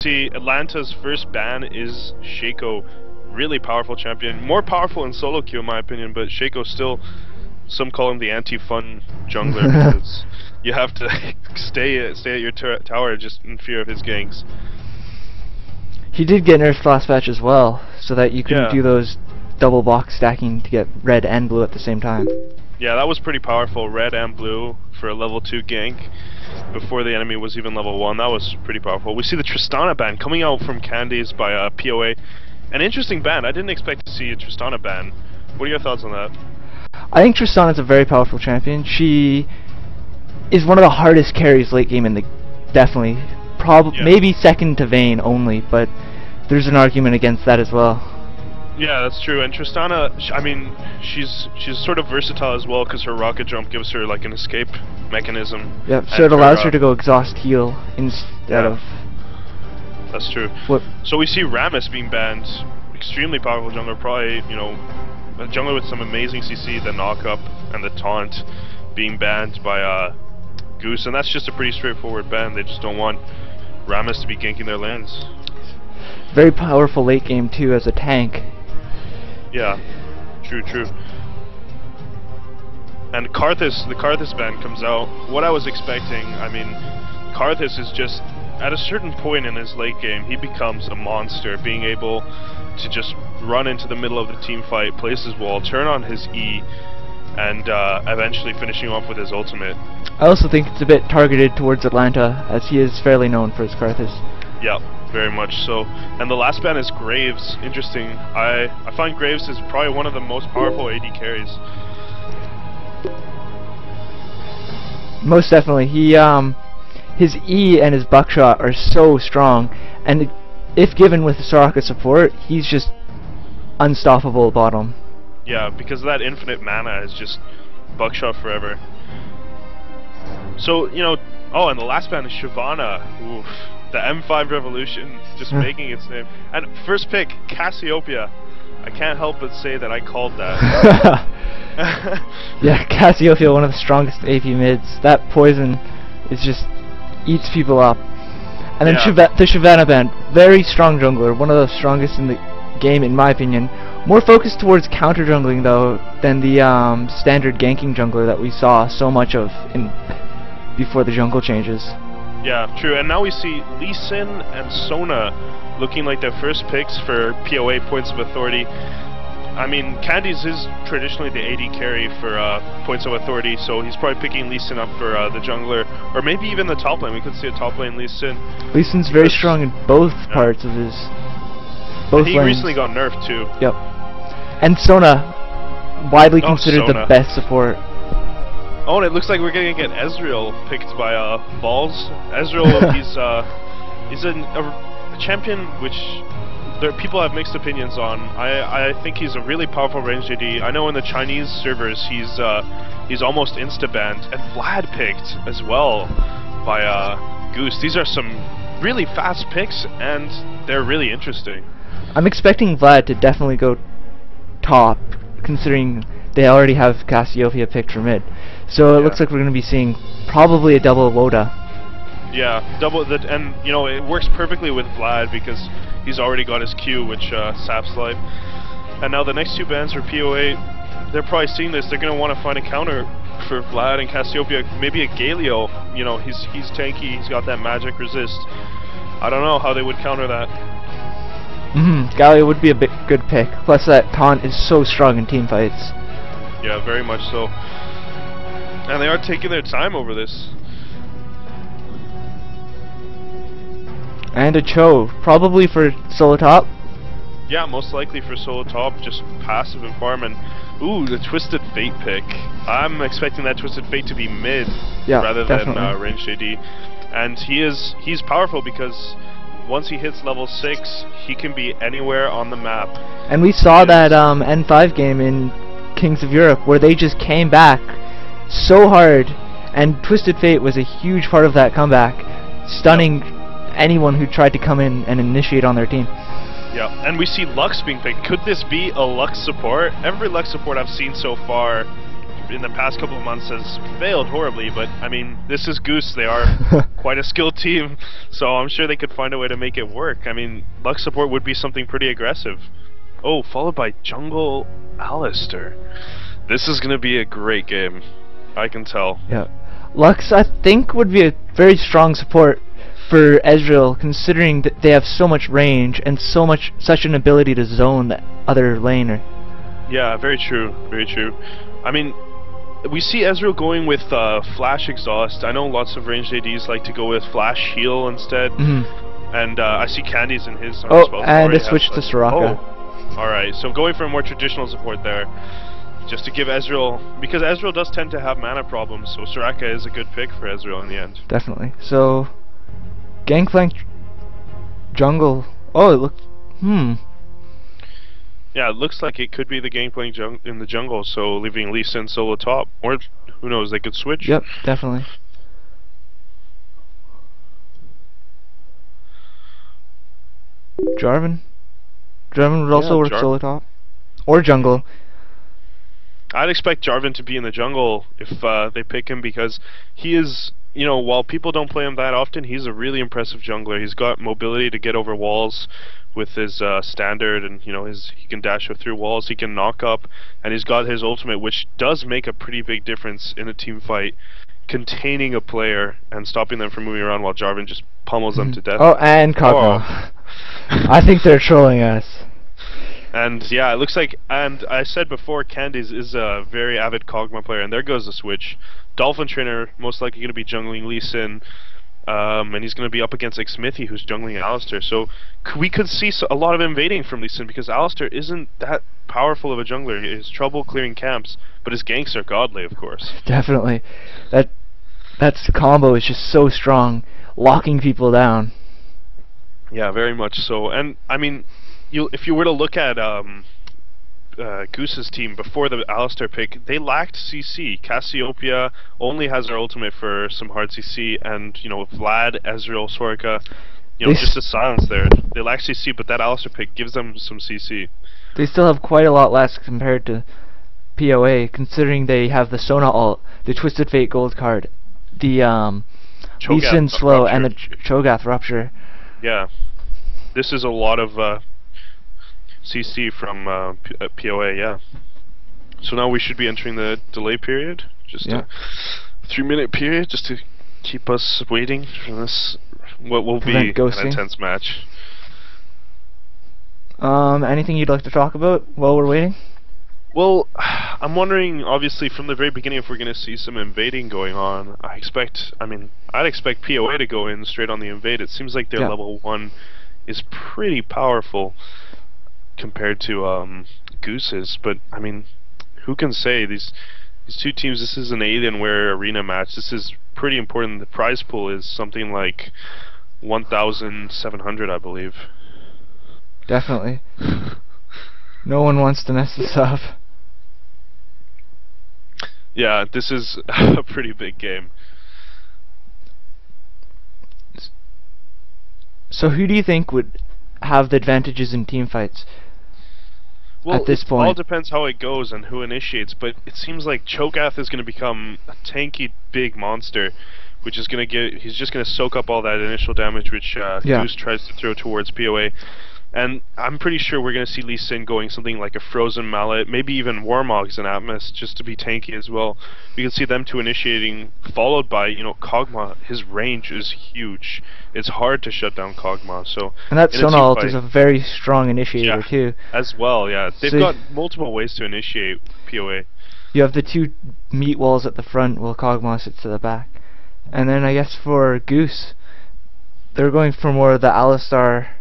see Atlanta's first ban is Shaco. Really powerful champion. More powerful in solo queue in my opinion, but Shaco's still, some call him the anti-fun jungler because you have to stay at your tower just in fear of his ganks. He did get nerfed last patch as well, so that you couldn't do those double box stacking to get red and blue at the same time. Yeah, that was pretty powerful, red and blue for a level 2 gank before the enemy was even level 1. That was pretty powerful. We see the Tristana ban coming out from Candies by POA. An interesting ban. I didn't expect to see a Tristana ban. What are your thoughts on that? I think Tristana's a very powerful champion. She is one of the hardest carries late game in the... Definitely. Maybe second to Vayne only, but there's an argument against that as well. Yeah, that's true. And Tristana, I mean, she's sort of versatile as well because her rocket jump gives her like an escape mechanism. Yep, so it allows her to go exhaust heal instead of... That's true. So we see Rammus being banned. Extremely powerful jungler, probably, you know, a jungler with some amazing CC, the knock-up and the taunt being banned by Goose, and that's just a pretty straightforward ban. They just don't want Rammus to be ganking their lands. Very powerful late game too as a tank. Yeah, true. And Karthus, the Karthus ban comes out. What I was expecting, I mean, Karthus is just, at a certain point in his late game, he becomes a monster, being able to just run into the middle of the team fight, place his wall, turn on his E, and eventually finishing off with his ultimate. I also think it's a bit targeted towards Atlanta, as he is fairly known for his Karthus. Yeah, very much so. And the last ban is Graves. Interesting. I find Graves is probably one of the most powerful AD carries. Most definitely. He his E and his buckshot are so strong, and if given with Soraka support, he's just unstoppable bottom. Yeah, because of that infinite mana is just buckshot forever. So, you know, oh, and the last ban is Shyvana. Oof. The M5 Revolution, just making its name. And first pick, Cassiopeia. I can't help but say that I called that. Yeah, Cassiopeia, one of the strongest AP mids. That poison is just eats people up. And then the Shyvana ban, very strong jungler, one of the strongest in the game in my opinion. More focused towards counter jungling though than the standard ganking jungler that we saw so much of before the jungle changes. Yeah, true. And now we see Lee Sin and Sona looking like their first picks for POA points of authority. I mean, Candies is traditionally the AD carry for points of authority, so he's probably picking Lee Sin up for the jungler, or maybe even the top lane. We could see a top lane Lee Sin. Lee Sin's very strong in both parts of his lanes. He recently got nerfed too. Yep. And Sona, widely considered the best support. Oh, and it looks like we're gonna get Ezreal picked by Balls. Ezreal, he's a champion which people have mixed opinions on. I think he's a really powerful range AD. I know in the Chinese servers he's almost insta-banned, and Vlad picked as well by Goose. These are some really fast picks, and they're really interesting. I'm expecting Vlad to definitely go top, considering they already have Cassiopeia picked for mid. So it looks like we're going to be seeing probably a double Loda. Yeah, and you know, it works perfectly with Vlad because he's already got his Q, which saps life. And now the next two bans for POA, they're probably seeing this. They're going to want to find a counter for Vlad and Cassiopeia. Maybe a Galio. You know, he's tanky. He's got that magic resist. I don't know how they would counter that. Galio would be a good pick. Plus that taunt is so strong in team fights. Yeah, very much so. And they are taking their time over this. And a Cho, probably for solo top. Yeah, most likely for solo top, just passive and farm. And ooh, the Twisted Fate pick. I'm expecting that Twisted Fate to be mid rather than ranged AD. And he's powerful because once he hits level 6, he can be anywhere on the map. And we saw that N5 game in Kings of Europe where they just came back so hard, and Twisted Fate was a huge part of that comeback, stunning anyone who tried to come in and initiate on their team. Yeah, and we see Lux being picked. Could this be a Lux support? Every Lux support I've seen so far in the past couple of months has failed horribly, but I mean, this is Goose. They are quite a skilled team, so I'm sure they could find a way to make it work. I mean, Lux support would be something pretty aggressive. Oh, followed by Jungle Alistair. This is going to be a great game. I can tell. Yeah. Lux, I think, would be a very strong support for Ezreal, considering that they have so much range and such an ability to zone the other laner. Yeah, very true, very true. I mean, we see Ezreal going with Flash Exhaust. I know lots of ranged ADs like to go with Flash Heal instead. And I see Candy's in his. And a switch to Soraka. Oh, alright, so going for a more traditional support there. Just to give Ezreal, because Ezreal does tend to have mana problems, so Soraka is a good pick for Ezreal in the end. Definitely. So, Gangplank jungle. Oh, it looks. Yeah, it looks like it could be the Gangplank in the jungle, so leaving Lee Sin solo top. Or, who knows, they could switch. Yep, definitely. Jarvan would also work solo top. Or jungle. I'd expect Jarvan to be in the jungle if they pick him, because he is, you know, while people don't play him that often, he's a really impressive jungler. He's got mobility to get over walls with his standard, and you know, he can dash through walls, he can knock up, and he's got his ultimate, which does make a pretty big difference in a team fight, containing a player and stopping them from moving around while Jarvan just pummels them to death. Oh, and Kog'Maw. I think they're trolling us. And yeah, it looks like, and I said before, Candies is a very avid Kog'Maw player, and there goes the switch. Dolphin Trainer most likely going to be jungling Lee Sin, and he's going to be up against like Smithy, who's jungling Alistair. So we could see a lot of invading from Lee Sin, because Alistair isn't that powerful of a jungler. He has trouble clearing camps, but his ganks are godly, of course. Definitely. That's combo is just so strong, locking people down. Yeah, very much so. And I mean, if you were to look at Goose's team before the Alistair pick, they lacked CC. Cassiopeia only has her ultimate for some hard CC, and you know, Vlad, Ezreal, Soraka, you know, just a silence there. They lack CC, but that Alistair pick gives them some CC. They still have quite a lot less compared to POA, considering they have the Sona ult, the Twisted Fate gold card, the Lee Sin slow, and the Cho'Gath rupture. Yeah, this is a lot of CC from POA, yeah. So now we should be entering the delay period, just a 3-minute period, just to keep us waiting for this, what will be an intense match. Anything you'd like to talk about while we're waiting? Well, I'm wondering, obviously, from the very beginning, if we're going to see some invading going on. I'd expect POA to go in straight on the invade. It seems like their level 1 is pretty powerful compared to Goose's, but I mean, who can say? These two teams, this is an Alienware arena match. This is pretty important. The prize pool is something like 1,700, I believe. Definitely. No one wants to mess this up. Yeah, this is a pretty big game. So who do you think would have the advantages in team fights? Well, at this point, it all depends how it goes and who initiates, but it seems like Cho'Gath is going to become a tanky big monster, which is going to he's just going to soak up all that initial damage which Goose tries to throw towards POA. And I'm pretty sure we're going to see Lee Sin going something like a Frozen Mallet, maybe even Warmogs and Atmos, just to be tanky as well. We can see them two initiating, followed by, you know, Kog'Maw. His range is huge. It's hard to shut down Kog'Maw. So, and that Sona ult is a very strong initiator too. As well, yeah. They've got multiple ways to initiate POA. You have the two meat walls at the front while Kog'Maw sits to the back. And then I guess for Goose, they're going for more of the Alistar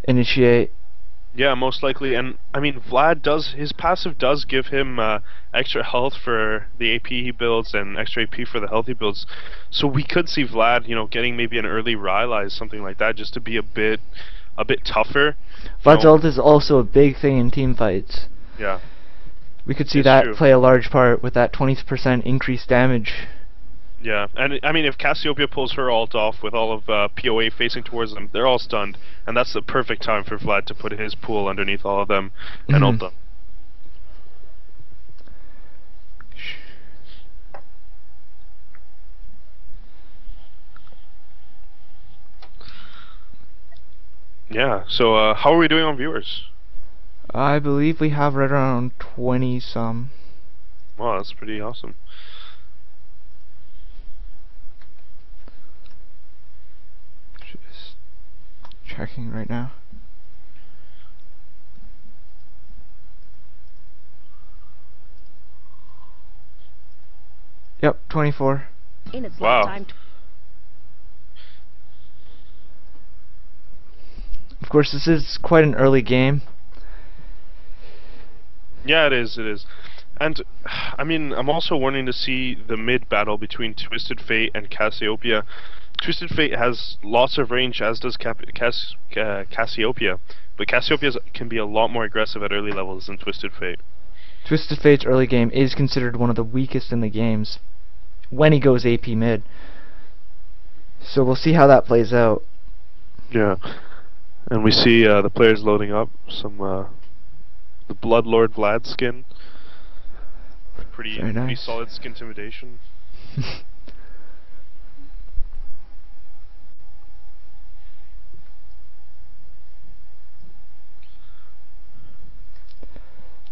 initiate. Yeah, most likely. And I mean, his passive does give him extra health for the AP he builds and extra AP for the health he builds. So we could see Vlad, you know, getting maybe an early Rylai's, something like that, just to be a bit tougher. Vlad's ult is also a big thing in team fights. Yeah. We could see that play a large part with that 20% increased damage. Yeah, and I mean, if Cassiopeia pulls her ult off with all of POA facing towards them, they're all stunned, and that's the perfect time for Vlad to put his pool underneath all of them and ult them. Yeah. So how are we doing on viewers? I believe we have right around 20 some. Wow, that's pretty awesome. Just checking right now. Yep, 24. In its Wow. lifetime. Of course, this is quite an early game. Yeah, it is. It is. And I mean, I'm also wanting to see the mid battle between Twisted Fate and Cassiopeia. Twisted Fate has lots of range, as does Cassiopeia, but Cassiopeia can be a lot more aggressive at early levels than Twisted Fate. Twisted Fate's early game is considered one of the weakest in the games when he goes AP mid. So we'll see how that plays out. Yeah. And we see the players loading up some the Bloodlord Vlad skin. Pretty Very pretty nice. solid skin intimidation.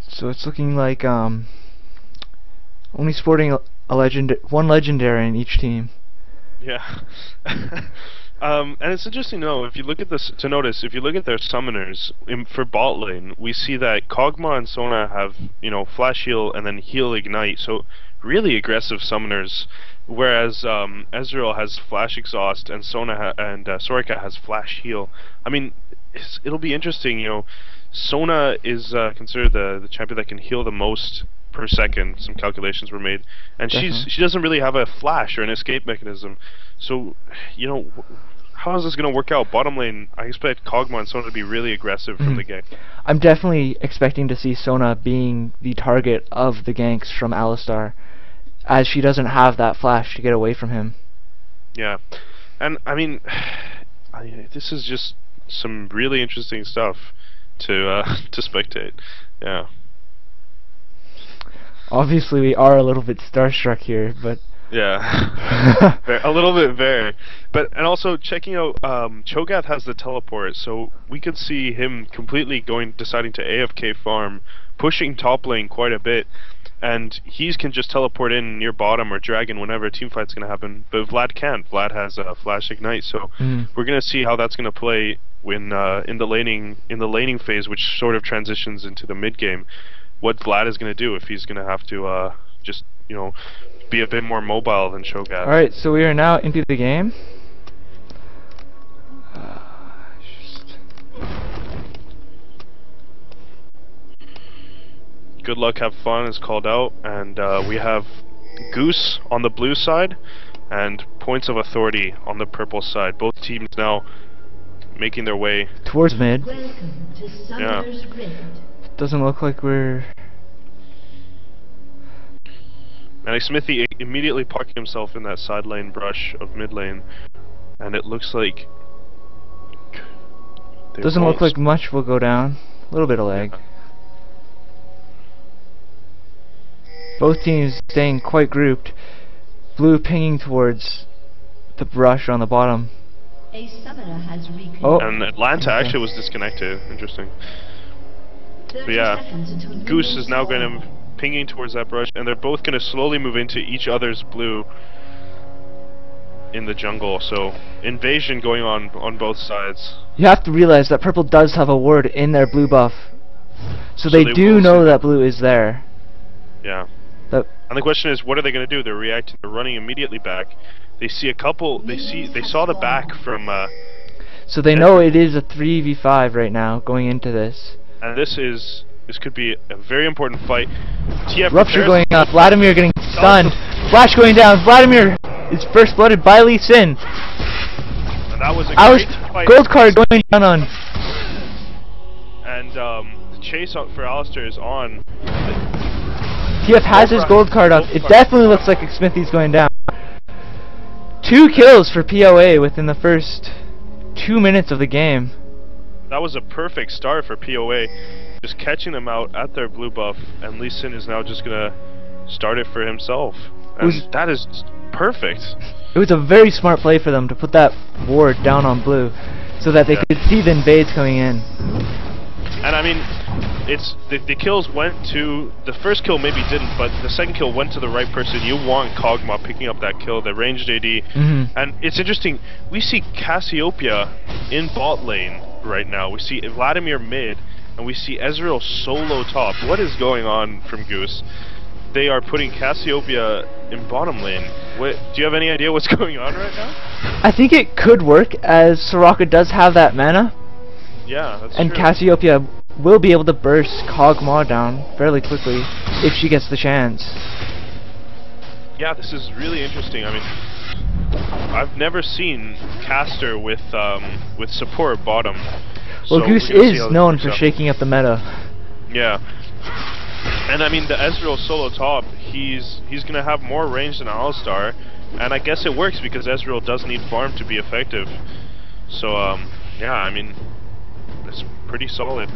So it's looking like only sporting one legendary in each team. Yeah. And it's interesting to know, if you look at this, to notice, if you look at their summoners for bot lane, we see that Kog'Maw and Sona have, you know, flash heal and then heal ignite, so really aggressive summoners, whereas Ezreal has flash exhaust and Soraka has flash heal. I mean, it'll be interesting, you know. Sona is considered the champion that can heal the most per second. Some calculations were made, and she doesn't really have a flash or an escape mechanism. So, you know, how is this going to work out? Bottom lane, I expect Kog'Maw and Sona to be really aggressive from the gank. I'm definitely expecting to see Sona being the target of the ganks from Alistar, as she doesn't have that flash to get away from him. Yeah, and I mean, this is just some really interesting stuff to to spectate. Yeah. Obviously, we are a little bit starstruck here, but yeah, a little bit very. But and also checking out, Cho'Gath has the teleport, so we could see him completely deciding to AFK farm, pushing top lane quite a bit, and he can just teleport in near bottom or dragon whenever a team fight's gonna happen. But Vlad can't. Vlad has a flash ignite, so we're gonna see how that's gonna play when in the laning phase, which sort of transitions into the mid game. What Vlad is gonna do, if he's gonna have to just, you know, be a bit more mobile than Cho'Gath. Alright, so we are now into the game. Good luck, have fun is called out, and we have Goose on the blue side and Points of Authority on the purple side. Both teams now making their way towards mid. Welcome to Yeah. Summoner's Rift. Doesn't look like we're... And Smithy immediately parking himself in that side lane brush of mid lane, and it looks like Doesn't look like much will go down. A little bit of lag. Yeah. Both teams staying quite grouped. Blue pinging towards the brush on the bottom. A summoner has reconnected. Oh. And Atlanta Okay. actually was disconnected. Interesting. 30 But yeah, seconds until you Goose will is now spawn. going to pinging towards that brush, and they're both going to slowly move into each other's blue in the jungle. So invasion going on both sides. You have to realize that purple does have a ward in their blue buff. So they they do will know see that blue is there. Yeah. That And the question is, what are they going to do? They're reacting. They're running immediately back. They see a couple. They saw the back from. so they know it is a 3v5 right now going into this. And this could be a very important fight. TF Rupture prepares- going on. Vladimir getting stunned. Flash going down. Vladimir is first blooded by Lee Sin. And that was a Alice, great fight. gold card going down on. And the chase out for Alistair is on. TF has his gold card up. It definitely looks like Smithy's going down. 2 kills for POA within the first 2 minutes of the game. That was a perfect start for POA. Just catching them out at their blue buff, and Lee Sin is now just gonna start it for himself. And that is perfect. It was a very smart play for them to put that ward down on blue, so that they could see the invades coming in. And I mean, it's the kills went to the first kill maybe didn't, but the second kill went to the right person. You want Kog'Maw picking up that kill, the ranged AD, and it's interesting. We see Cassiopeia in bot lane right now. We see Vladimir mid, and we see Ezreal solo top. What is going on from Goose? They are putting Cassiopeia in bottom lane. Do you have any idea what's going on right now? I think it could work, as Soraka does have that mana. Yeah, that's and true. Cassiopeia will be able to burst Kog'Maw down fairly quickly if she gets the chance. Yeah, this is really interesting. I mean, I've never seen caster with support bottom. Well, so Goose is known for shaking up the meta. Yeah. And I mean, the Ezreal solo top, he's gonna have more range than Alistar, and I guess it works because Ezreal does need farm to be effective. So yeah, I mean, it's pretty solid.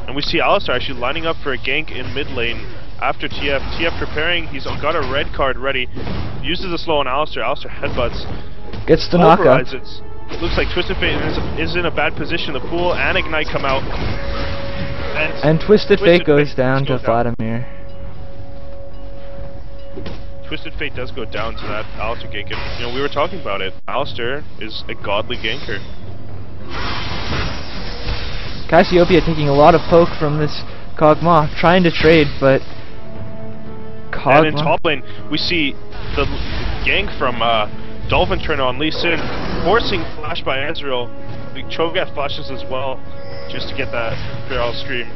And we see Alistar actually lining up for a gank in mid lane after TF. TF preparing, he's got a red card ready, uses the slow on Alistar. Alistar headbutts, gets the knockup. It looks like Twisted Fate is in a bad position. The pool and Ignite come out. And Twisted Fate goes down to Vladimir. Twisted Fate does go down to that Alistar gank, and you know, we were talking about it. Alistar is a godly ganker. Cassiopeia taking a lot of poke from this Kog'Maw, trying to trade, but Kog'Maw. And in top lane, we see the gank from Dolphin turn on Lee Sin, forcing flash by Ezreal. The Cho'Gath flashes as well, just to get that Feral Stream.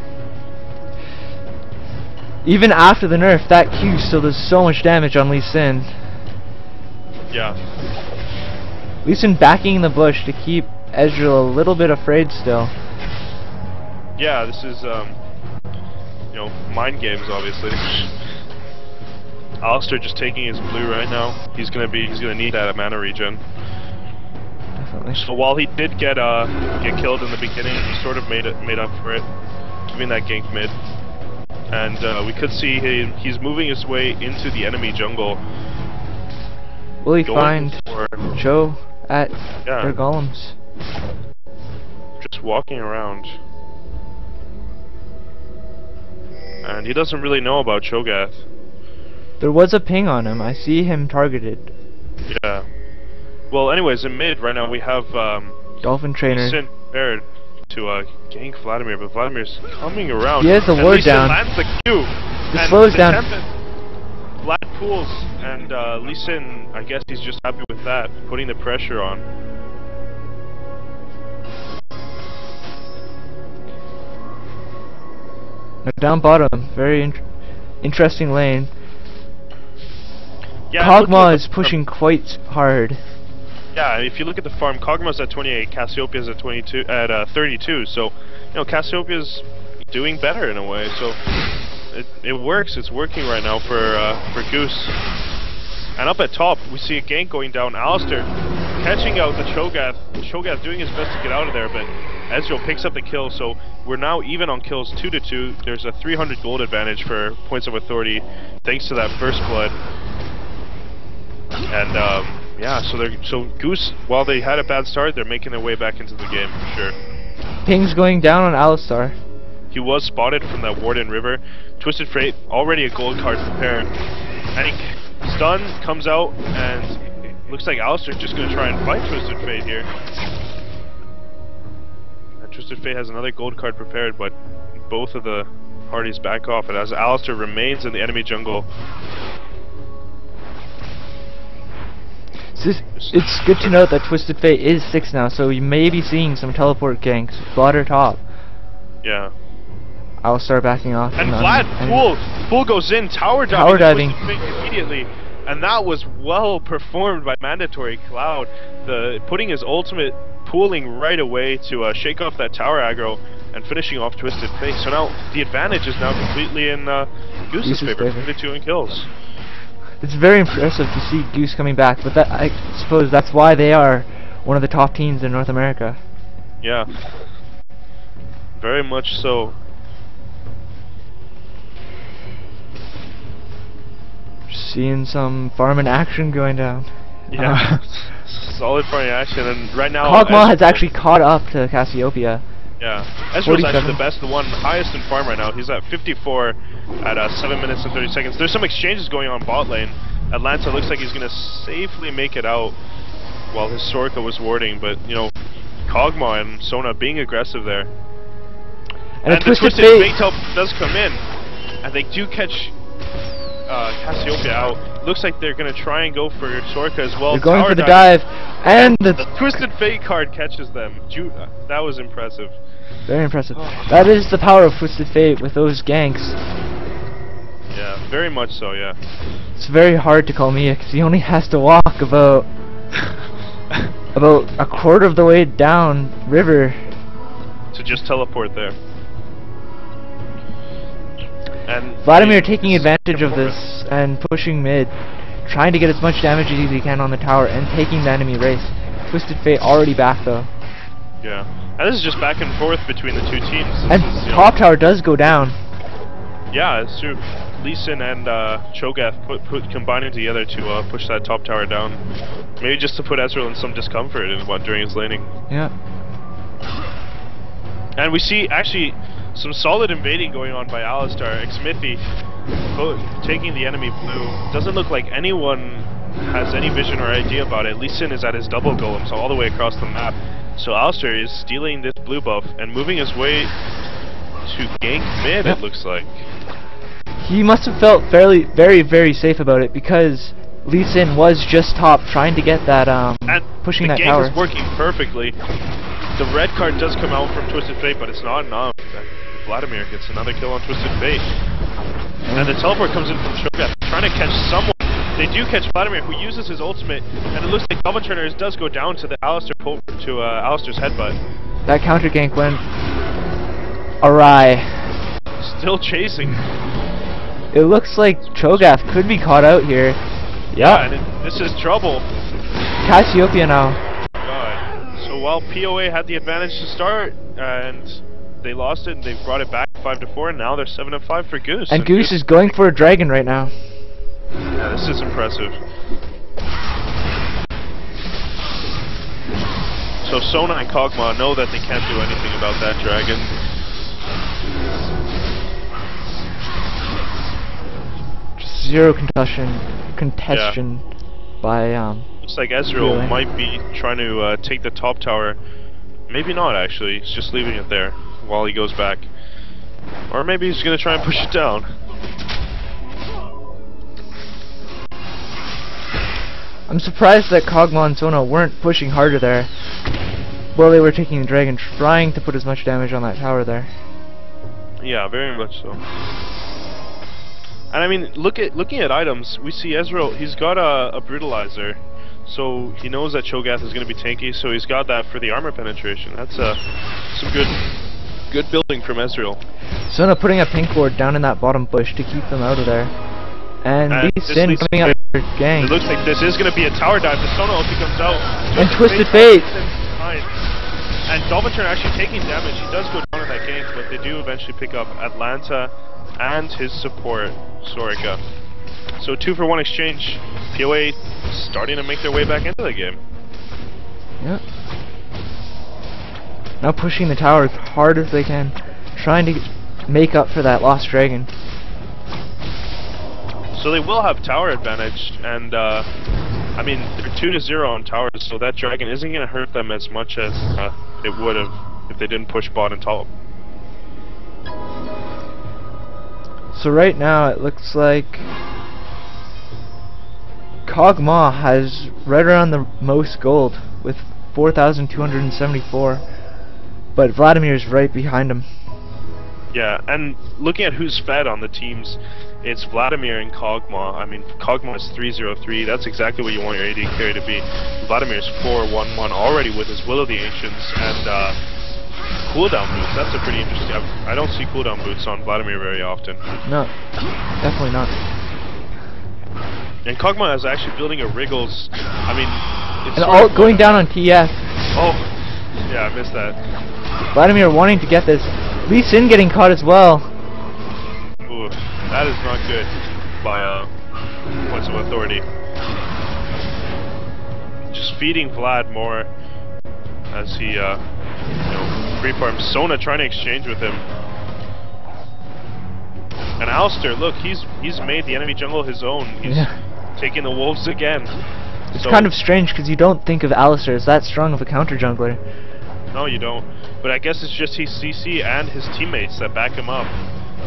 Even after the nerf, that Q still does so much damage on Lee Sin. Yeah. Lee Sin backing in the bush to keep Ezreal a little bit afraid still. Yeah, this is you know, mind games obviously. Alistar just taking his blue right now. He's gonna need that mana regen. Definitely. So while he did get killed in the beginning, he sort of made up for it, giving that gank mid. And we could see he's moving his way into the enemy jungle. Will he find Cho at their golems? Just walking around. And he doesn't really know about Cho'Gath. There was a ping on him. I see him targeted. Yeah. Well, anyways, in mid right now we have Dolphin Trainer Sin prepared to gank Vladimir, but Vladimir's coming around. He has the ward down. Lands the Q. It slows down. Vlad pulls, and Lee Sin, I guess he's just happy with that, putting the pressure on. Now down bottom, very interesting lane. Yeah, Kog'Maw is pushing quite hard. Yeah, if you look at the farm, Kog'Maw's at 28, Cassiopeia's at 32. So, you know, Cassiopeia's doing better in a way. So, it works. It's working right now for Goose. And up at top, we see a gank going down. Alistar catching out the Cho'Gath. Cho'Gath doing his best to get out of there, but Ezreal picks up the kill. So we're now even on kills, 2-2. There's a 300 gold advantage for points of authority, thanks to that first blood. And yeah, so Goose, while they had a bad start, they're making their way back into the game for sure. Ping's going down on Alistar. He was spotted from that Warden River. Twisted Fate, already a gold card prepared. And stun comes out, and it looks like Alistar's just going to try and fight Twisted Fate here. And Twisted Fate has another gold card prepared, but both of the parties back off. And as Alistar remains in the enemy jungle, it's good to note that Twisted Fate is 6 now, so we may be seeing some teleport ganks. Blood or top. Yeah. Alistar backing off. And Vlad, Pool goes in, tower diving immediately. And that was well performed by Mandatory Cloud. Putting his ultimate, pooling right away to shake off that tower aggro and finishing off Twisted Fate. So now the advantage is now completely in Goose's favor, 32 in kills. It's very impressive to see Goose coming back, but that, I suppose that's why they are one of the top teams in North America. Yeah. Very much so. Seeing some farming action going down. Yeah, solid farming action, and right now Kog'Maw has actually caught up to Cassiopeia. Yeah, Ezreal's actually the best, the one highest in farm right now. He's at 54 at 7 minutes and 30 seconds. There's some exchanges going on bot lane. Atlanta looks like he's going to safely make it out while his Soraka was warding, but, you know, Kog'Maw and Sona being aggressive there. And the Twisted Fate help does come in, and they do catch Cassiopeia out. Looks like they're going to try and go for Soraka as well. They're going for the dive, and the Twisted Fate card catches them. That was impressive. Very impressive. That is the power of Twisted Fate with those ganks. Yeah, very much so, yeah. It's very hard to call Mia because he only has to walk about about a quarter of the way down river to just teleport there. And Vladimir taking advantage of this and pushing mid, trying to get as much damage as he can on the tower and taking the enemy race. Twisted Fate already back though. Yeah, and this is just back and forth between the two teams. And top tower does go down. Yeah, it's true. Lee Sin and Cho'Gath combining together to push that top tower down. Maybe just to put Ezreal in some discomfort during his laning. Yeah. And we see actually some solid invading going on by Alistar. Xmithie taking the enemy blue. Doesn't look like anyone has any vision or idea about it. Lee Sin is at his double golem, so all the way across the map. So Alistar is stealing this blue buff and moving his way to gank mid, it looks like. He must have felt very safe about it because Lee Sin was just top trying to get that pushing that tower. The gank is working perfectly. The red card does come out from Twisted Fate, but it's not enough. Vladimir gets another kill on Twisted Fate. And the teleport comes in from Cho'Gath, trying to catch someone. They do catch Vladimir, who uses his ultimate, and it looks like Double Turners does go down to the Alistar's headbutt. That counter gank went awry. Still chasing. It looks like Cho'Gath could be caught out here. Yeah, and this is trouble. Cassiopeia now. God. So while POA had the advantage to start, and they lost it, and they brought it back 5-4, and now they're 7-5 for Goose. And Goose is going for a dragon right now. Yeah, this is impressive. So Sona and Kog'Maw know that they can't do anything about that dragon. Zero contestation by looks like Ezreal might be trying to take the top tower. Maybe not actually. He's just leaving it there while he goes back. Or maybe he's gonna try and push it down. I'm surprised that Kog'Maw and Sona weren't pushing harder there while they were taking the dragon, trying to put as much damage on that tower there. Yeah, very much so. And I mean, looking at items, we see Ezreal, he's got a brutalizer, so he knows that Cho'Gath is going to be tanky, so he's got that for the armor penetration. That's some good building from Ezreal. Sona putting a pink ward down in that bottom bush to keep them out of there. And Lee Sin coming up for gang. It looks like this is going to be a tower dive. The Sona ulti comes out. And Twisted Fate. And Dolphin actually taking damage. He does go down in that gank, but they do eventually pick up Atlanta and his support, Soraka. So 2-for-1 exchange. POA starting to make their way back into the game. Yep. Now pushing the tower as hard as they can, trying to make up for that lost dragon. So they will have tower advantage, and I mean, they're 2-0 on towers, so that dragon isn't going to hurt them as much as it would have if they didn't push bot and top. So right now it looks like Kog'Maw has right around the most gold with 4,274, but Vladimir's right behind him. Yeah, and looking at who's fed on the teams, it's Vladimir and Kog'Maw. I mean, Kog'Maw is 303. That's exactly what you want your AD carry to be. Vladimir's 411 already with his Will of the Ancients and cooldown boots. That's a pretty interesting. I don't see cooldown boots on Vladimir very often. No, definitely not. And Kog'Maw is actually building a Wriggles. I mean, it's and all going down on TF. Oh, yeah, I missed that. Vladimir wanting to get this. Lee Sin getting caught as well. Ooh, that is not good by points of authority. Just feeding Vlad more as he, free farms. Sona trying to exchange with him. And Alistair, look, he's made the enemy jungle his own. He's taking the wolves again. It's kind of strange because you don't think of Alistair as that strong of a counter jungler. No, you don't. But I guess it's just his CC and his teammates that back him up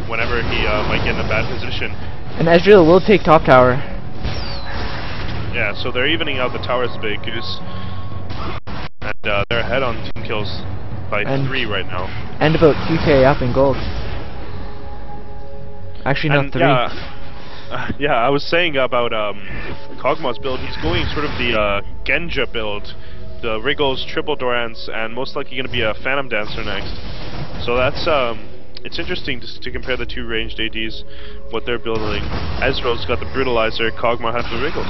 whenever he might get in a bad position. And Ezreal will take top tower. Yeah, so they're evening out the towers a bit, Goose. And they're ahead on team kills by 3 right now. And about 2k up in gold. Actually, no, 3. Yeah, I was saying about Kog'Maw's build. He's going sort of the Genja build. The Wriggles, Triple Dorans, and most likely going to be a Phantom Dancer next. So that's it's interesting to compare the two ranged ADs, what they're building. Ezreal's got the Brutalizer, Kog'Maw has the Wriggles.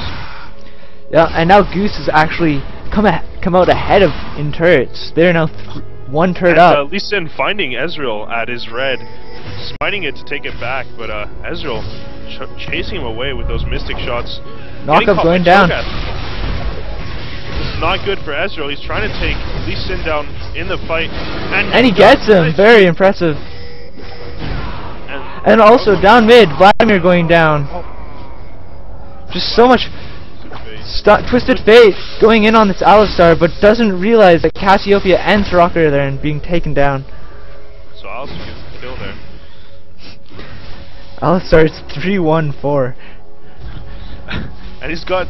Yeah, and now Goose has actually come out ahead of in turrets. They're now 1 turret up. Lee Sin finding Ezreal at his red, smiting it to take it back, but Ezreal chasing him away with those Mystic shots. Knockup going down. This is not good for Ezreal. He's trying to take Lee Sin down in the fight. And he gets him. Very impressive. And also down mid, Vladimir going down. Just so much Twisted Fate going in on this Alistar, but doesn't realize that Cassiopeia and Soraka are there and being taken down. So Alistar gets the kill there. Alistar is 3-1-4. And he's got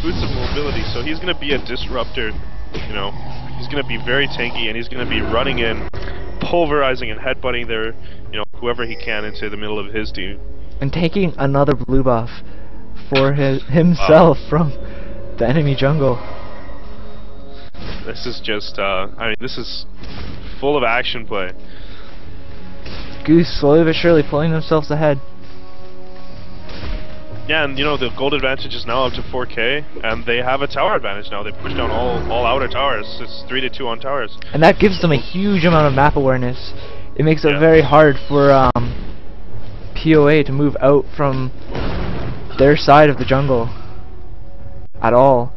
boots of mobility, so he's going to be a disruptor. You know, he's going to be very tanky, and he's going to be running in, pulverizing and headbutting their, whoever he can into the middle of his team. And taking another blue buff for himself from the enemy jungle. This is just, this is full of action play. Goose slowly but surely pulling themselves ahead. Yeah, and the gold advantage is now up to 4k, and they have a tower advantage now. They pushed down all outer towers. It's 3-2 on towers. And that gives them a huge amount of map awareness. It makes it very hard for POA to move out from their side of the jungle at all.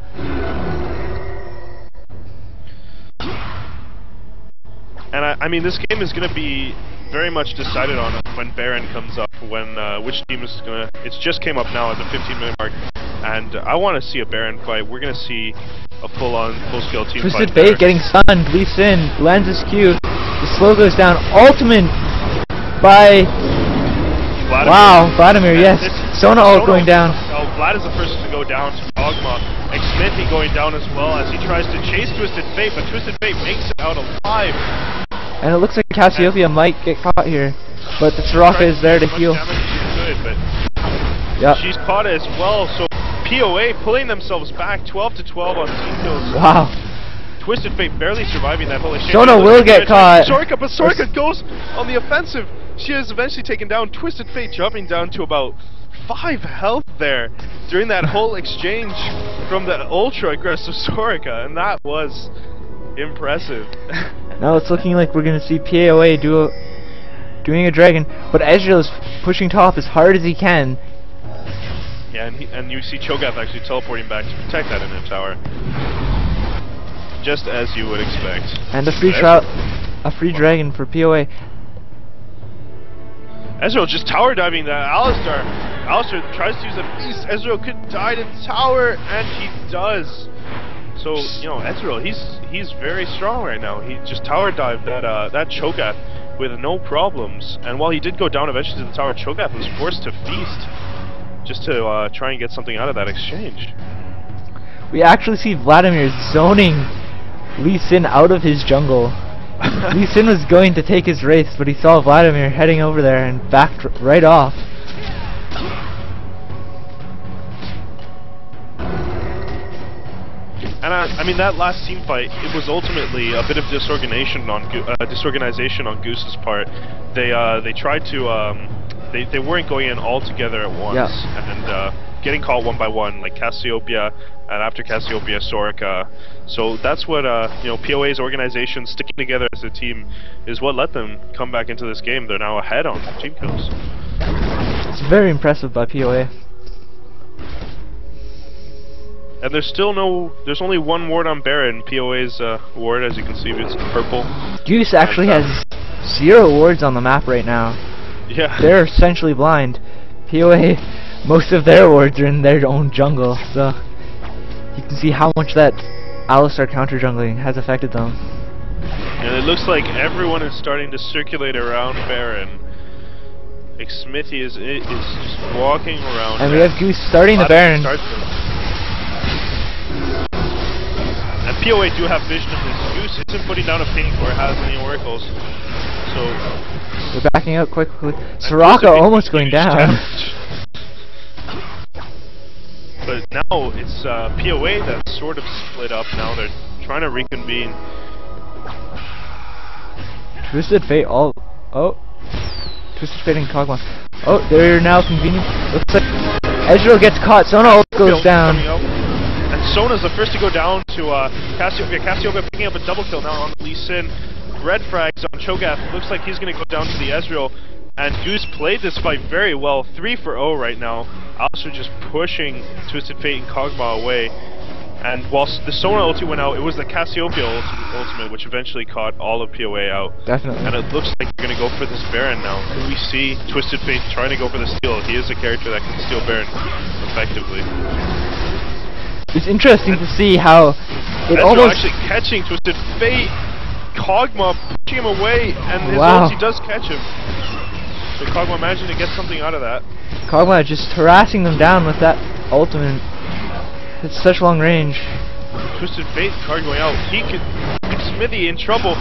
And I mean, this game is going to be very much decided on when Baron comes up, when which team is going to... It just came up now at the 15-minute mark, and I want to see a Baron fight. We're going to see a full-on, full-scale team fight. Twisted Fate getting stunned, Lee Sin lands his Q, the slow goes down, ultimate by... Vladimir. Wow, Vladimir, yes. Sona ult going down. Oh, Vlad is the first to go down to Kog'Maw. Xminty going down as well as he tries to chase Twisted Fate, but Twisted Fate makes it out alive. And it looks like Cassiopeia might get caught here, but the Soraka is there to heal. She's caught as well, so POA pulling themselves back 12-12 on team kills. Wow. Twisted Fate barely surviving that whole exchange. Sona will get caught. Soraka, but Soraka goes on the offensive. She is eventually taken down. Twisted Fate jumping down to about 5 health there during that whole exchange from the ultra aggressive Soraka, and that was impressive. Now it's looking like we're gonna see POA doing a dragon, but Ezreal is pushing top as hard as he can. Yeah, and you see Cho'Gath actually teleporting back to protect that inner tower, just as you would expect. And a free dragon for POA. Ezreal just tower diving that Alistar. Alistar tries to use a beast. Ezreal could die in tower, and he does. So, Ezreal, he's very strong right now. He just tower dived that Cho'Gath with no problems. And while he did go down eventually to the tower, Cho'Gath was forced to feast just to try and get something out of that exchange. We actually see Vladimir zoning Lee Sin out of his jungle. Lee Sin was going to take his race, but he saw Vladimir heading over there and backed right off. And I mean, that last team fight, it was ultimately a bit of disorganization on Goose's part. They tried to they weren't going in all together at once, and getting caught one by one, like Cassiopeia, and after Cassiopeia, Soraka. So that's what POA's organization sticking together as a team is what let them come back into this game. They're now ahead on team kills. It's very impressive by POA. And there's only one ward on Baron, POA's ward, as you can see, it's purple. Goose actually has 0 wards on the map right now. Yeah. They're essentially blind. POA, most of their wards are in their own jungle, so you can see how much that Alistar counter jungling has affected them. And it looks like everyone is starting to circulate around Baron. Like Smithy is just walking around. And we have Goose starting the Baron. And POA do have vision of this. Goose isn't putting down a pink or has any oracles. So we're backing out quickly. Soraka almost going down. But now it's POA that's sort of split up now. They're trying to reconvene. Twisted Fate oh. Twisted Fate and Kog'Maw. Oh, they're now convening. Looks like Ezreal gets caught. Sona ult goes down. And Sona's the first to go down to Cassiopeia. Cassiopeia picking up a double kill now on Lee Sin. Red frags on Cho'Gath. Looks like he's going to go down to the Ezreal. And Goose played this fight very well. 3-for-0 right now. Alistar just pushing Twisted Fate and Kog'Maw away. And whilst the Sona ulti went out, it was the Cassiopeia ultimate which eventually caught all of POA out. Definitely. And it looks like they're going to go for this Baron now. We see Twisted Fate trying to go for the steal. He is a character that can steal Baron effectively. It's interesting to see how it Ezreal almost actually catching Twisted Fate. Kog'Maw pushing him away, and his ulti does catch him. So Kog'Maw managing to get something out of that. Kog'Maw just harassing them down with that ultimate. It's such long range. Twisted Fate card going out. He could keep Smithy in trouble,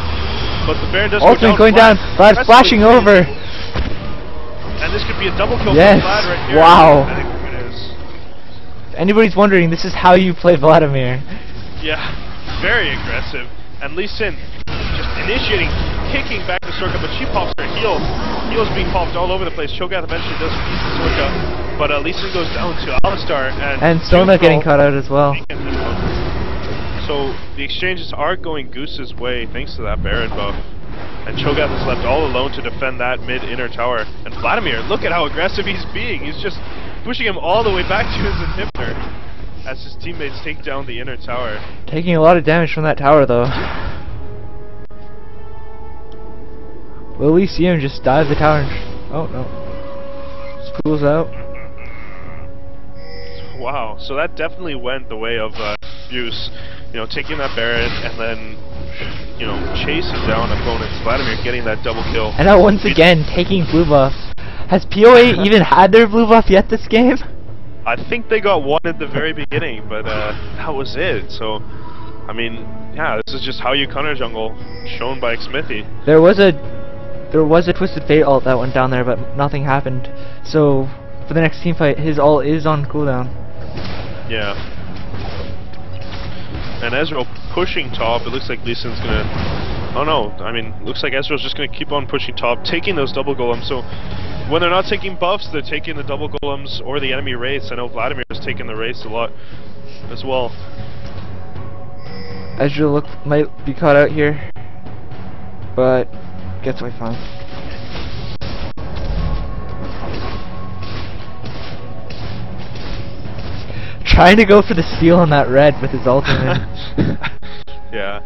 but the Baron does ultimate going down. Vlad flashing over. And this could be a double kill for Vlad right here. Wow. I think it is. If anybody's wondering, this is how you play Vladimir. Yeah, very aggressive. And Lee Sin just initiating, kicking back to Sorka, but she pops her heel. Heel's being popped all over the place. Cho'Gath eventually does beat Sorka, but Lee Sin goes down to Alistar, and Sona getting caught out as well. So the exchanges are going Goose's way thanks to that Baron buff. And Cho'Gath is left all alone to defend that mid-inner tower. And Vladimir, look at how aggressive he's being. He's just pushing him all the way back to his inhibitor as his teammates take down the inner tower. Taking a lot of damage from that tower, though. Will we see him just dive the tower? Oh, no. Just pulls out. Wow, so that definitely went the way of Goose. You know, taking that Baron and then, you know, chasing down opponents. Vladimir getting that double kill. And now once again, taking blue buffs. Has POA even had their blue buff yet this game? I think they got one at the very beginning, but that was it. So, I mean, yeah, this is just how you counter jungle, shown by Smithy. There was a Twisted Fate ult that went down there, but nothing happened. So, for the next team fight, his ult is on cooldown. Yeah. And Ezreal pushing top. It looks like Lee Sin's gonna... Oh no, I mean, looks like Ezreal's just gonna keep on pushing top, taking those double golems. So, when they're not taking buffs, they're taking the double golems or the enemy wraiths. I know Vladimir is taking the wraiths a lot as well. Ezreal might be caught out here, but gets away fine. Trying to go for the steal on that red with his ultimate. Yeah.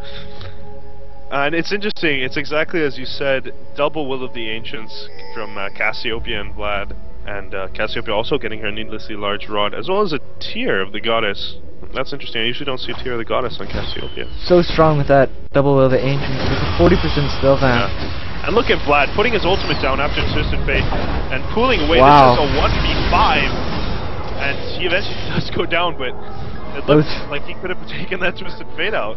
And it's interesting, it's exactly as you said, double Will of the Ancients from Cassiopeia and Vlad. And Cassiopeia also getting her needlessly large rod, as well as a tear of the goddess. That's interesting, I usually don't see a tear of the goddess on Cassiopeia. So strong with that double Will of the Ancients, with a 40% still vamp. Yeah. And look at Vlad putting his ultimate down after Twisted Fate and pulling away. Wow. This is a 1v5. And he eventually does go down, but it looks like he could have taken that Twisted Fate out.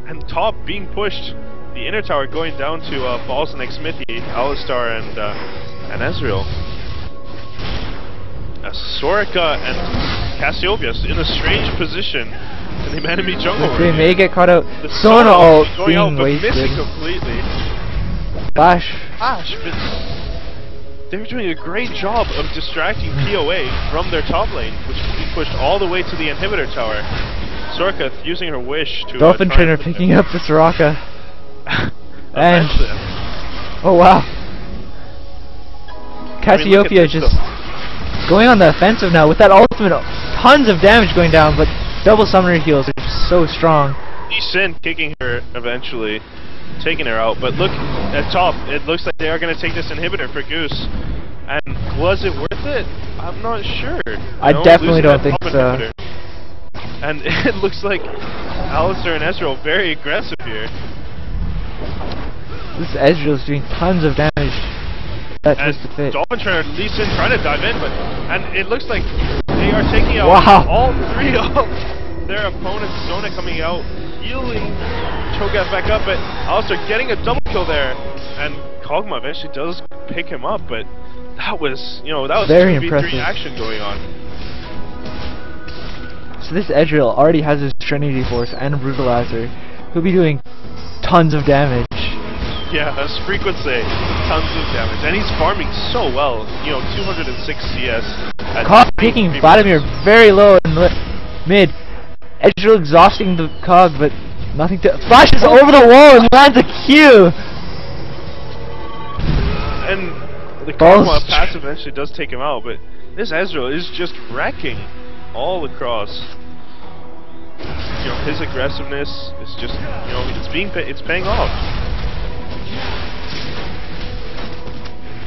And top being pushed, the inner tower going down to Balls and Smithy, Alistar, and Ezreal. Soraka and Cassiopeia in a strange position in the enemy jungle. They may get caught out. The Sona ult going out, being but wasted. missing completely. Flash. But they were doing a great job of distracting POA from their top lane, which could be pushed all the way to the inhibitor tower. Soraka using her wish to... Dolphin Trainer picking up the Soraka. And... Oh wow. Cassiopeia just going on the offensive now with that ultimate tons of damage going down, but double summoner heals are just so strong. Lee Sin kicking her eventually, taking her out. But look at top. It looks like they are going to take this inhibitor for Goose. And was it worth it? I'm not sure. I definitely don't think so. Inhibitor. And it looks like Alistair and Ezreal very aggressive here. This Ezreal is doing tons of damage. That twisted fate. Dolphin Trainer, Lee Sin trying to dive in, and it looks like they are taking out all three of their opponents. Sona coming out, healing Cho'Gath back up, but Alistair getting a double kill there, and Kog'Maw eventually does pick him up, but that was, that was very 2v3 impressive action going on. So this Ezreal already has his Trinity Force and a Brutalizer. He'll be doing tons of damage. Yeah, as frequent say, tons of damage, and he's farming so well. 206 CS. Cog taking Vladimir very low in mid. Ezreal exhausting the Cog, but nothing to flashes over the wall and lands a Q. And the Kog'Maw passive eventually does take him out, but this Ezreal is just wrecking all across. His aggressiveness is just, it's paying off.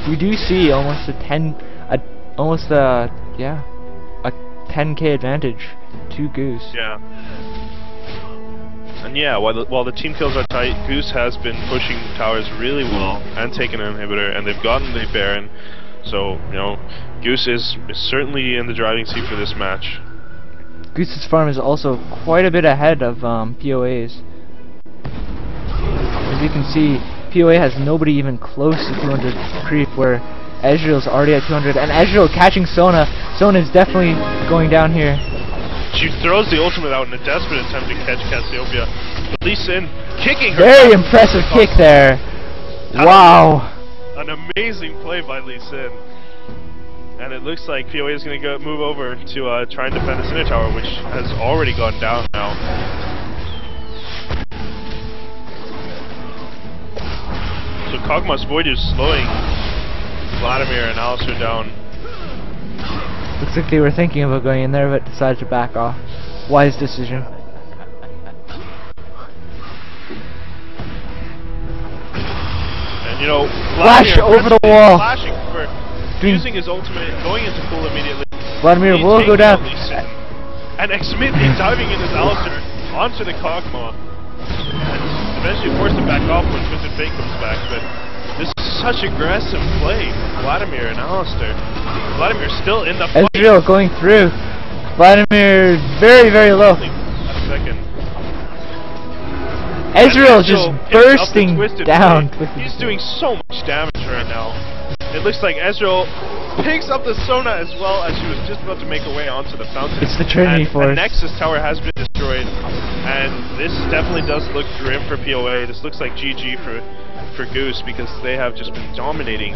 We do see almost a 10k advantage to Goose. Yeah. And yeah, while the team kills are tight, Goose has been pushing towers really well and taking an inhibitor, and they've gotten the Baron. So, Goose is certainly in the driving seat for this match. Goose's farm is also quite a bit ahead of POA's. As you can see, POA has nobody even close to 200 creep, where Ezreal's already at 200, and Ezreal catching Sona. Sona is definitely going down here. She throws the ultimate out in a desperate attempt to catch Cassiopeia. But Lee Sin kicking her. Very impressive kick there. Wow. An amazing play by Lee Sin. And it looks like POA is going to move over to try and defend the Cinder Tower, which has already gone down now. So Kog'Maw's Void is slowing Vladimir and Alistair down. Looks like they were thinking about going in there, but decided to back off. Wise decision. And flash over the wall. Flashing for using his ultimate, going into pool immediately. Vladimir will go down. And Xmithly diving in his Alistair onto the Kog'Maw. And eventually force him back off when Twisted Fate comes back, but this is such aggressive play. Vladimir and Alistair. Vladimir still in the fight. Ezreal going through. Vladimir very, very low. Second. Ezreal just bursting down. He's doing so much damage right now. It looks like Ezreal picks up the Sona as well, as she was just about to make her way onto the fountain. It's the Trinity Force. The Nexus Tower has been destroyed, and this definitely does look grim for POA. This looks like GG for Goose, because they have just been dominating.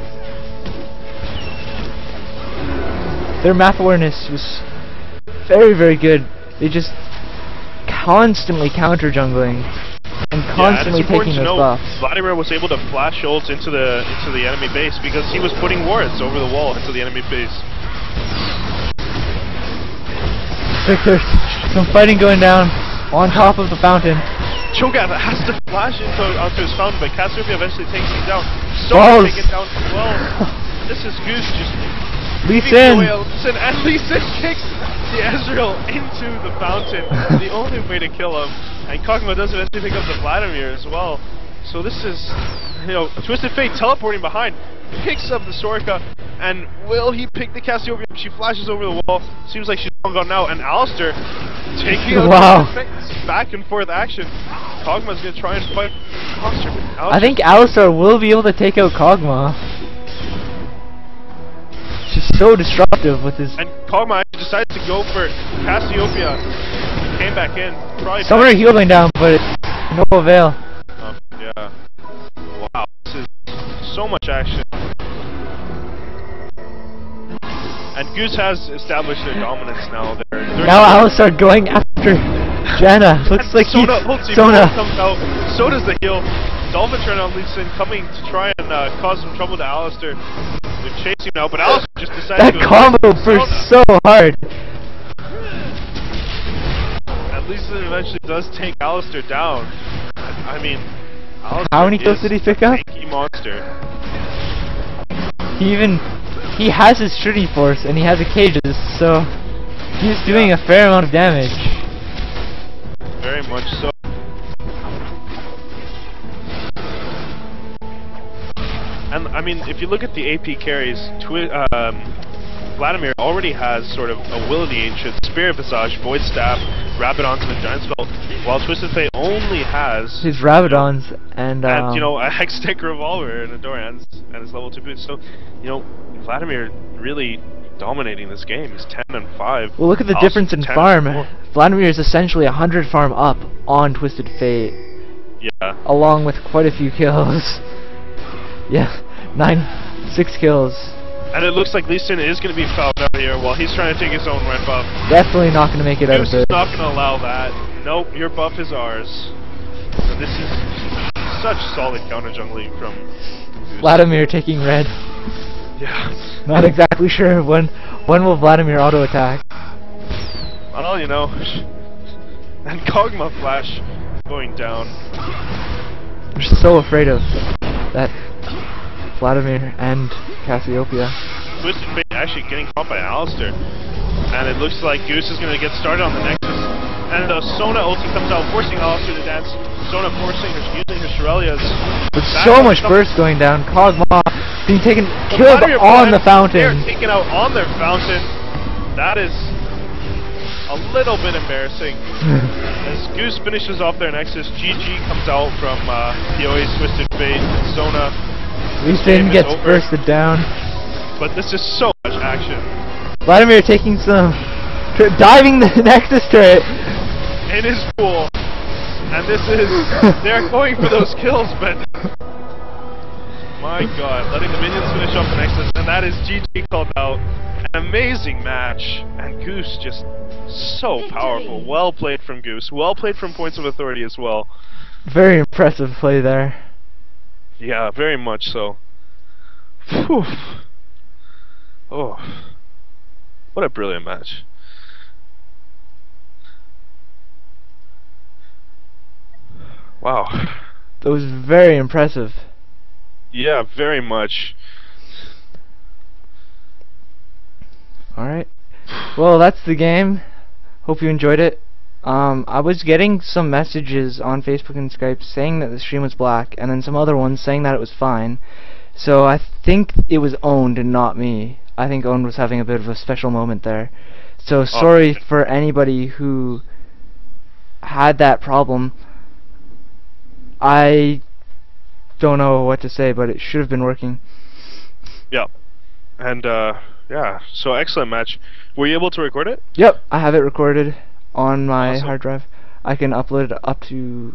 Their map awareness was very, very good. They just constantly counter jungling and constantly taking those buffs. Vladimir was able to flash ults into the enemy base because he was putting wards over the wall into the enemy base. There's some fighting going down on top of the fountain. Cho'Gath has to flash onto his fountain, but Cassiopeia eventually takes him down. So taken down as well. This is Goose just Lee Sin. And Lee Sin kicks the Ezreal into the fountain. The only way to kill him. And Kog'Maw does eventually pick up the Vladimir as well. So this is, Twisted Fate teleporting behind, picks up the Soraka, and will he pick the Cassiopeia? She flashes over the wall. Seems like she's all gone now. And Alistair taking out back and forth action. Kog'Maw's gonna try and fight Alistair. I think Alistair will be able to take out Kog'Maw. She's so disruptive with his. And Kog'Maw decided to go for Cassiopeia. Came back in. Summoner healing down, but no avail. Yeah. Wow. This is so much action. And Goose has established their dominance now. Now Alistair going after Janna. Looks like Sona comes out. So does the heal. Dolphin Trainer on Lee Sin coming to try and cause some trouble to Alistair. They're chasing now, but Alistair just decided that combo burst so hard. Leeson eventually does take Alistair down. I mean, Alistair How many kills did he pick up? Tanky monster. He has his Trinity Force and he has a Cages, so he's doing a fair amount of damage. Very much so. And I mean, if you look at the AP carries, Vladimir already has sort of a Will of the Ancient, Spirit Visage, Void Staff, Rabadons, and a Giant Spell, while Twisted Fate only has his Rabadons and you know, a Hextech Revolver and a Doran's and his level 2 boots. So, you know, Vladimir really dominating this game. He's 10 and 5. Well, look at the difference in farm. Vladimir is essentially 100 farm up on Twisted Fate. Yeah. Along with quite a few kills. Yeah, 6 kills. And it looks like Leeson is going to be fouled out here while he's trying to take his own red buff. Definitely not going to make it out of Goose it. is not going to allow that. Nope, your buff is ours. So this is such solid counter jungling from Goose. Vladimir taking red. Yeah. Not exactly sure when will Vladimir auto attack. Well, you know. And Kog'Maw Flash going down. I'm so afraid of that Vladimir and Cassiopeia. Twisted Fate actually getting caught by Alistair. And it looks like Goose is going to get started on the Nexus. And the Sona ulti comes out, forcing Alistair to dance. Sona using her Shurelya's. With so much burst going down, Kog'Maw being killed on the fountain. They're taken out on their fountain. That is a little bit embarrassing. As Goose finishes off their Nexus, GG comes out from POA's Twisted Fate. Sona. Leeson gets bursted down. But this is so much action. Vladimir taking some... diving the Nexus turret. In his pool. And this is... they're going for those kills, but... My god, letting the minions finish off the Nexus, and that is GG called out. An amazing match. And Goose just so powerful. Well played from Goose. Well played from Points of Authority as well. Very impressive play there. Yeah, very much so. Whew. Oh. What a brilliant match. Wow. That was very impressive. Yeah, very much. Alright. Well, that's the game. Hope you enjoyed it. I was getting some messages on Facebook and Skype saying that the stream was black, and then some other ones saying that it was fine. So I think it was Owned and not me. I think Owned was having a bit of a special moment there. So sorry for anybody who had that problem. I don't know what to say, but it should have been working. Yeah. And yeah, so excellent match. Were you able to record it? Yep, I have it recorded on my Awesome. hard drive. I can upload it up to